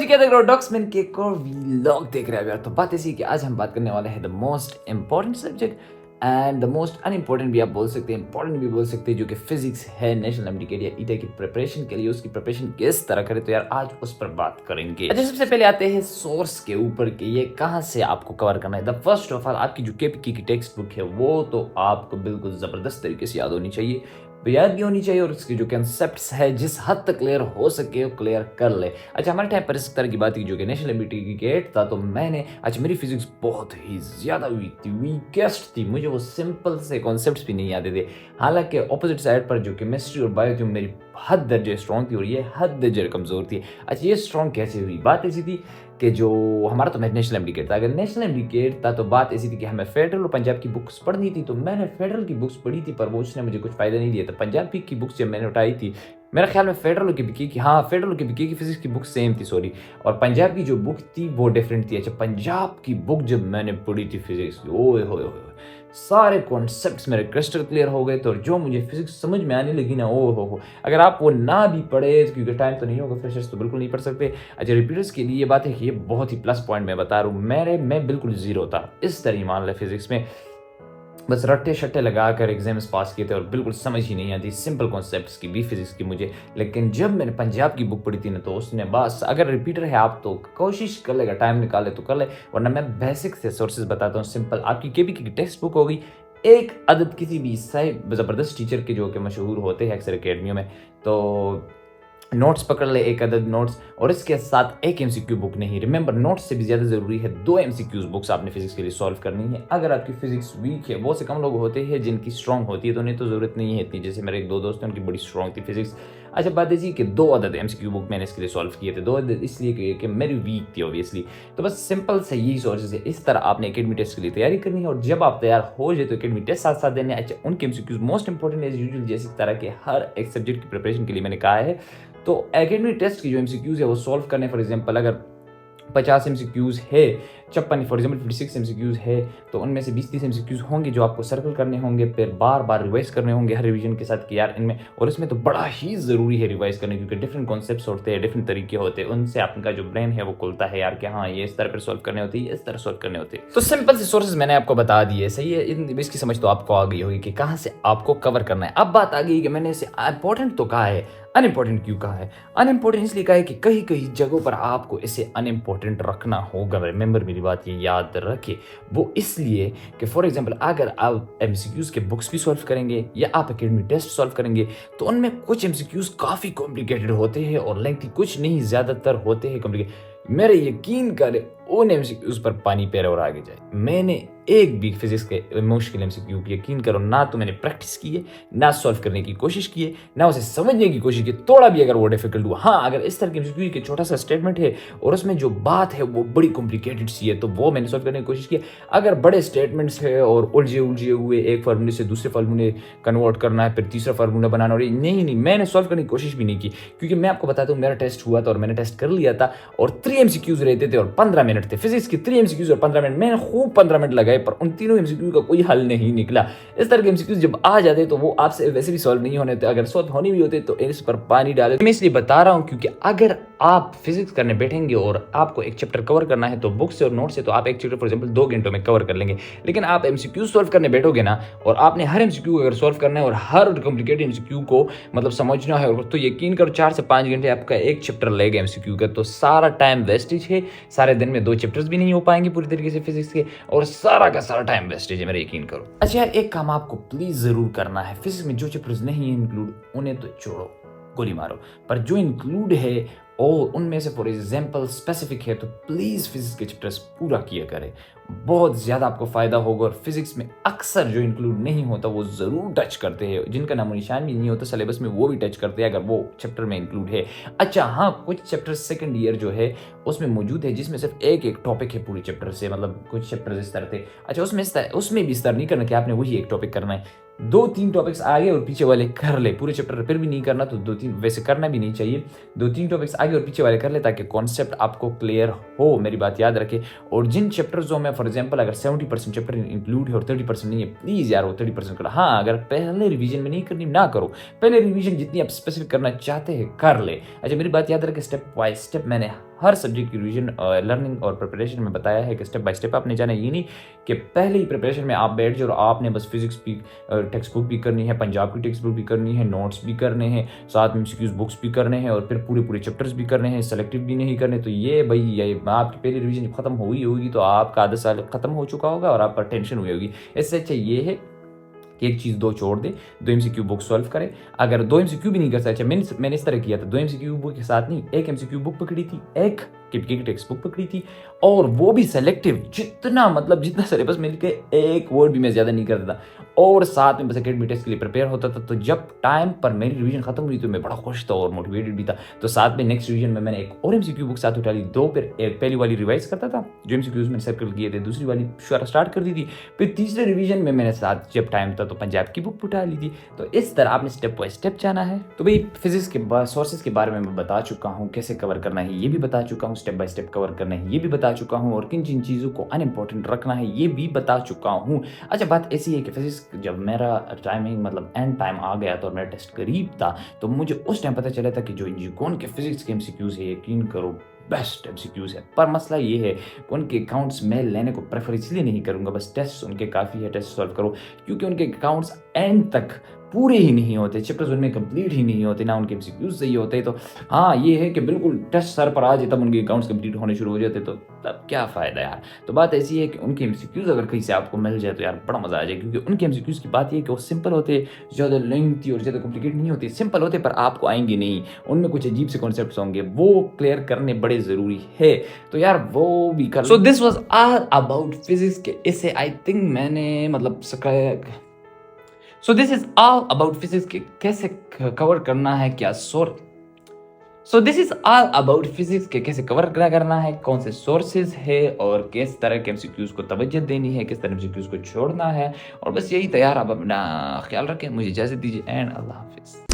जी क्या देख रहे हो डॉक्समैन के एक और व्लॉग देख रहे हैं यार। तो बात ऐसी कि आज हम बात करने वाले हैं the most important subject and the most unimportant भी आप बोल सकते हैं, इंपॉर्टेंट भी बोल सकते हैं, जो कि फिजिक्स है। नेशनल एमडीकेट या ईटा की प्रिपरेशन के लिए उसकी प्रिपरेशन किस तरह करें, तो यार आज उस पर बात करेंगे। अच्छा, सबसे पहले आते हैं सोर्स के ऊपर कि ये कहाँ से आपको कवर करना है। द फर्स्ट ऑफ ऑल आपकी जो केपीके की टेक्स्ट बुक है वो तो आपको बिल्कुल जबरदस्त तरीके से याद होनी चाहिए, याद भी होनी चाहिए, और इसके जो कंसेप्ट्स है जिस हद तक क्लियर हो सके वो क्लियर कर ले। अच्छा, हमारे टाइम पर इस तरह की बात की जो कि नेशनल एमडीकेट था, तो मैंने मेरी फिजिक्स बहुत ही ज़्यादा वीक थी, वीकेस्ट थी, मुझे वो सिंपल से कॉन्सेप्ट्स भी नहीं आते थे। हालांकि ऑपोजिट साइड पर जो केमिस्ट्री और बायो थी मेरी हद दर्जे स्ट्रॉन्ग थी और ये हद दर्जे कमज़ोर थी। अच्छा, ये स्ट्रॉन्ग कैसे हुई? बात ऐसी थी कि जो हमारा तो नेशनल एमडीकेट था, अगर नेशनल एमडीकेट था तो बात ऐसी थी कि हमें फेडरल और पंजाब की बुक्स पढ़नी थी। तो मैंने फेडरल की बुक्स पढ़ी थी पर वो उसने मुझे कुछ फ़ायदा नहीं दिया था। पंजाबी की बुक्स जब मैंने उठाई थी, मेरा ख्याल में फेडरल की बिकी की, हाँ फेडरल की बिकी की फिजिक्स की बुक सेम थी, सॉरी, और पंजाब की जो बुक थी वो डिफरेंट थी। अच्छा, पंजाब की बुक जब मैंने पढ़ी थी फिजिक्स की, ओए होए होए, सारे कॉन्सेप्ट्स मेरे क्रिस्टल क्लियर हो गए। तो जो मुझे फिजिक्स समझ में आने लगी ना, ओ हो, अगर आप वो ना भी पढ़े, क्योंकि टाइम तो नहीं होगा, फ्रेशर्स तो बिल्कुल नहीं पढ़ सकते। अच्छा, रिपीटर्स के लिए ये बात है कि ये बहुत ही प्लस पॉइंट मैं बता रहा हूँ, मैं बिल्कुल जीरो था इस तरह मान ले फिजिक्स में, बस रट्टे शट्टे लगा कर एग्जाम्स पास किए थे और बिल्कुल समझ ही नहीं आती सिंपल कॉन्सेप्ट्स की भी फिजिक्स की मुझे। लेकिन जब मैंने पंजाब की बुक पढ़ी थी ना, तो उसने बस, अगर रिपीटर है आप तो कोशिश कर लेगा, टाइम निकाले तो कर ले, वरना मैं बेसिक से सोर्सेज बताता हूँ। सिंपल आपकी केपीके की टेक्स्ट बुक होगी, एक अदद किसी भी ज़बरदस्त टीचर के जो कि मशहूर होते हैं अक्सर अकेडमियों में, तो नोट्स पकड़ ले, एक अदद नोट्स, और इसके साथ एक एमसीक्यू बुक नहीं, रिमेंबर नोट्स से भी ज़्यादा ज़रूरी है 2 एमसीक्यूज बुक्स आपने फिजिक्स के लिए सॉल्व करनी है। अगर आपकी फिजिक्स वीक है, बहुत से कम लोग होते हैं जिनकी स्ट्रॉन्ग होती है, तो उन्हें तो ज़रूरत नहीं है इतनी, जैसे मेरे एक दो दोस्त हैं उनकी बड़ी स्ट्रॉन्ग थी फिजिक्स। अच्छा, बात ऐसी कि 2 अदद एमसीक्यू बुक मैंने इसके लिए सॉल्व किए थे, 2 अदद इसलिए कि मेरी वीक थी ऑब्वियसली। तो बस सिंपल से यही सोर्सेज है, इस तरह आपने एकेडमी टेस्ट के लिए तैयारी करनी है, और जब आप तैयार हो जाए तो एकेडमी टेस्ट साथ साथ देने। अच्छा, उनके MCQs most important as usual, जैसे तरह के हर एक सब्जेक्ट की प्रिपरेशन के लिए मैंने कहा है। तो एकेडमी टेस्ट की जो एमसीक्यूज है वो सॉल्व करने, फॉर एग्जांपल अगर 50 एमसीक्यूज है, 56 फॉर एग्जांपल 56 एमसीक्यूज है, तो उनमें से 20-30 एमसीक्यूज होंगे जो आपको सर्कल करने होंगे, फिर बार बार रिवाइज करने होंगे हर रिवीजन के साथ कि यार इनमें, और इसमें तो बड़ा ही ज़रूरी है रिवाइज करने, क्योंकि डिफरेंट कॉन्सेप्ट्स होते हैं, डिफरेंट तरीके होते हैं, उनसे आपका जो ब्रेन है वो खुलता है यार कि हाँ ये इस तरह पर सॉल्व करने होती है, इस तरह सॉल्व करने होते हैं। तो सिंपल से सोर्सेज मैंने आपको बता दिए, सही है, इसकी समझ तो आपको आ गई होगी कि कहाँ से आपको कवर करना है। अब बात आ गई कि मैंने इसे इंपॉर्टेंट तो कहा है, अनइम्पॉर्टेंट क्यों कहा है? अनइम्पॉर्टेंट इसलिए कहा है कि कहीं कहीं जगहों पर आपको इसे अनइम्पॉर्टेंट रखना होगा। रिमेंबर मेरी बात, ये याद रखिए, वो इसलिए कि फॉर एग्जांपल अगर आप एमसीक्यूज के बुक्स भी सॉल्व करेंगे या आप एकेडमी टेस्ट सॉल्व करेंगे, तो उनमें कुछ एमसीक्यूज काफ़ी कॉम्प्लिकेटेड होते हैं और लेंथी, कुछ नहीं ज़्यादातर होते हैं कॉम्प्लिकेटेड। मेरे यकीन करें उन एमसीक्यूज पर पानी पैर और आगे जाए। मैंने एक भी फिजिक्स के मुश्किल एमसीक्यू की, यकीन करो, ना तो मैंने प्रैक्टिस की है, ना सॉल्व करने की कोशिश की है, ना उसे समझने की कोशिश की, थोड़ा भी अगर वो डिफिकल्ट हुआ। हाँ, अगर इस तरह के एमसीक्यू के छोटा सा स्टेटमेंट है और उसमें जो बात है वो बड़ी कॉम्प्लिकेटेड सी है, तो वो मैंने सॉल्व करने की कोशिश की। अगर बड़े स्टेटमेंट्स है और उलझे उलझे हुए, एक फार्मूले से दूसरे फार्मूले कन्वर्ट करना है, फिर तीसरा फार्मूला बनाना, और नहीं, मैंने सॉल्व करने की कोशिश भी नहीं की, क्योंकि मैं आपको बताता हूँ मेरा टेस्ट हुआ था और मैंने टेस्ट कर लिया था, और 3 एमसीक्यूज रहते थे और 15 मिनट थे। फिजिक्स की 3 एमसीक्यूज और 15 मिनट, मैंने खूब 15 मिनट लगाए, पर उन तीनों एमसीक्यू का कोई हल नहीं निकला। इस तरह के एमसीक्यूज जब आ जाते तो वो आपसे वैसे भी सॉल्व नहीं होने थे, अगर सॉल्व होने भी होते तो इस पर पानी डाले। मैं इसलिए बता रहा हूँ क्योंकि अगर आप फिजिक्स करने बैठेंगे और आपको एक चैप्टर कवर करना है, तो बुक से और नोट से तो आप एक चैप्टर फॉर एग्जांपल 2 घंटों में कवर कर लेंगे। लेकिन आप एमसीक्यू सॉल्व करने बैठोगे ना, और आपने हर एमसीक्यू अगर सॉल्व करना है और हर कॉम्प्लिकेटेड एमसीक्यू को मतलब समझना है, और तो यकीन करो 4 से 5 घंटे आपका एक चैप्टर लगेगा एमसीक्यू का, तो सारा टाइम वेस्टेज है। सारे दिन में 2 चैप्टर्स भी नहीं हो पाएंगे पूरी तरीके से फिजिक्स के, और सारा का सारा टाइम वेस्टेज है, मेरा यकीन करो। अच्छा यार, एक काम आपको प्लीज जरूर करना है, फिजिक्स में जो चैप्टर्स नहीं है इंक्लूड, उन्हें तो छोड़ो, गोली मारो, पर जो इंक्लूड है और उनमें से फॉर एग्जांपल स्पेसिफिक है, तो प्लीज फिजिक्स के चैप्टर्स पूरा किया करें, बहुत ज़्यादा आपको फ़ायदा होगा। और फिजिक्स में अक्सर जो इंक्लूड नहीं होता वो ज़रूर टच करते हैं, जिनका नामो निशान भी नहीं होता सिलेबस में, वो भी टच करते हैं अगर वो चैप्टर में इंक्लूड है। अच्छा हाँ, कुछ चैप्टर सेकंड ईयर जो है उसमें मौजूद है, जिसमें सिर्फ एक टॉपिक है पूरे चैप्टर से, मतलब कुछ चैप्टर इस तरह थे। अच्छा, उसमें भी इस तरह नहीं करना कि आपने वही एक टॉपिक करना है, 2-3 टॉपिक्स आगे और पीछे वाले कर ले, पूरे चैप्टर फिर भी नहीं करना तो 2-3, वैसे करना भी नहीं चाहिए, 2-3 टॉपिक्स आगे और पीछे वाले कर ले, ताकि कॉन्सेप्ट आपको क्लियर हो, मेरी बात याद रखे। और जिन चैप्टर्सों में फॉर एग्जांपल अगर 70% चैप्टर इंक्लूड है और 30% नहीं है, प्लीज़ यार वो 30% करो। हाँ, अगर पहले रिवीजन में नहीं करनी ना करो, पहले रिवीजन जितनी आप स्पेसिफिक करना चाहते हैं कर ले। अच्छा, मेरी बात याद रखे, स्टेप बाय स्टेप मैंने हर सब्जेक्ट की रिवीजन लर्निंग और प्रिपरेशन में बताया है कि स्टेप बाय स्टेप आपने जाना। ये नहीं कि पहले ही प्रिपरेशन में आप बैठ जाओ और आपने बस फिजिक्स भी टेक्स्ट बुक भी करनी है, पंजाब की टेक्स्ट बुक भी करनी है, नोट्स भी करने हैं, साथ में एमसीक्यूज बुक्स भी करने हैं और फिर पूरे चैप्टर्स भी करने हैं, सेलेक्टिव भी नहीं करने। तो ये भाई ये आपकी पहली रिवीजन खत्म हुई होगी तो आपका आधा साल खत्म हो चुका होगा और आपका टेंशन हुई होगी। इससे अच्छा ये है कि एक चीज़ 2 छोड़ दे, 2 एमसीक्यू बुक सॉल्व करे। अगर 2 एमसीक्यू भी नहीं कर सकते, मैंने इस तरह किया था, 2 एमसीक्यू बुक के साथ नहीं, एक एमसीक्यू बुक पकड़ी थी, एक केपीके की टेक्स्ट बुक पकड़ी थी और वो भी सेलेक्टिव, जितना सिलेबस मिल के एक वर्ड भी मैं ज़्यादा नहीं करता था और साथ में बस एकेडमिक टेस्ट के लिए प्रिपेयर होता था। तो जब टाइम पर मेरी रिवीजन खत्म हुई तो मैं बड़ा खुश था और मोटिवेटेड भी था। तो साथ में नेक्स्ट रिवीजन में मैंने एक और एमसीक्यू बुक साथ उठा ली, 2 फिर पहली वाली रिवाइज करता था जो एमसीक्यूज मैंने सर्कल किए थे, दूसरी वाली स्टार्ट कर दी थी, फिर तीसरे रिवीजन में मैंने साथ जब टाइम था तो पंजाब की बुक उठा ली थी। तो इस तरह आपने स्टेप बाय स्टेप जाना है। तो भाई फिजिक्स के सोर्सेज के बारे में मैं बता चुका हूँ, कैसे कवर करना है ये भी बता चुका हूँ, स्टेप बाय स्टेप कवर करना है ये भी बता चुका हूँ और किन चीज़ों को अनइम्पोर्टेंट रखना है ये भी बता चुका हूँ। अच्छा, बात ऐसी है कि फिजिक्स जब मेरा टाइमिंग मतलब एंड टाइम आ गया था और मेरा टेस्ट करीब था तो मुझे उस टाइम पता चला था कि जो इंजीकॉन के फिजिक्स के एमसीक्यूज है, यकीन करो बेस्ट एमसीक्यूज है। पर मसला ये है कि उनके अकाउंट्स मैं लेने को प्रेफर इसलिए नहीं करूँगा, बस टेस्ट उनके काफ़ी है, टेस्ट सॉल्व करो, क्योंकि उनके अकाउंट्स एंड तक पूरे ही नहीं होते, चैप्टर्स उनमें कंप्लीट ही नहीं होते, ना उनके एमसीक्यूज सही होते। तो हाँ ये है कि बिल्कुल टेस्ट सर पर आ जाए तब उनके अकाउंट्स कंप्लीट होने शुरू हो जाते, तो तब क्या फ़ायदा यार। तो बात ऐसी है कि उनके एमसीक्यूज अगर कहीं से आपको मिल जाए तो यार बड़ा मज़ा आ जाए, क्योंकि उनके एमसीक्यूज की बात ये है कि वो सिंपल होते, ज़्यादा लेंथी और ज़्यादा कॉम्प्लिकेट नहीं होते, सिंपल होते पर आपको आएंगे नहीं, उनमें कुछ अजीब से कॉन्सेप्ट्स होंगे, वो क्लियर करने बड़े ज़रूरी है। तो यार वो भी कर। So this was all about physics के इसे आई थिंक मैंने मतलब so this is all about physics के कैसे कवर करना है, क्या this is all about physics के कैसे कवर करना है, कौन से सोर्सेज है और किस तरह के एमसीक्यूज को तवज्जो देनी है, किस तरह एमसीक्यूज को छोड़ना है। और बस यही तैयार, आप अपना ख्याल रखें, मुझे इजाज़त दीजिए एंड अल्लाह हाफिज़।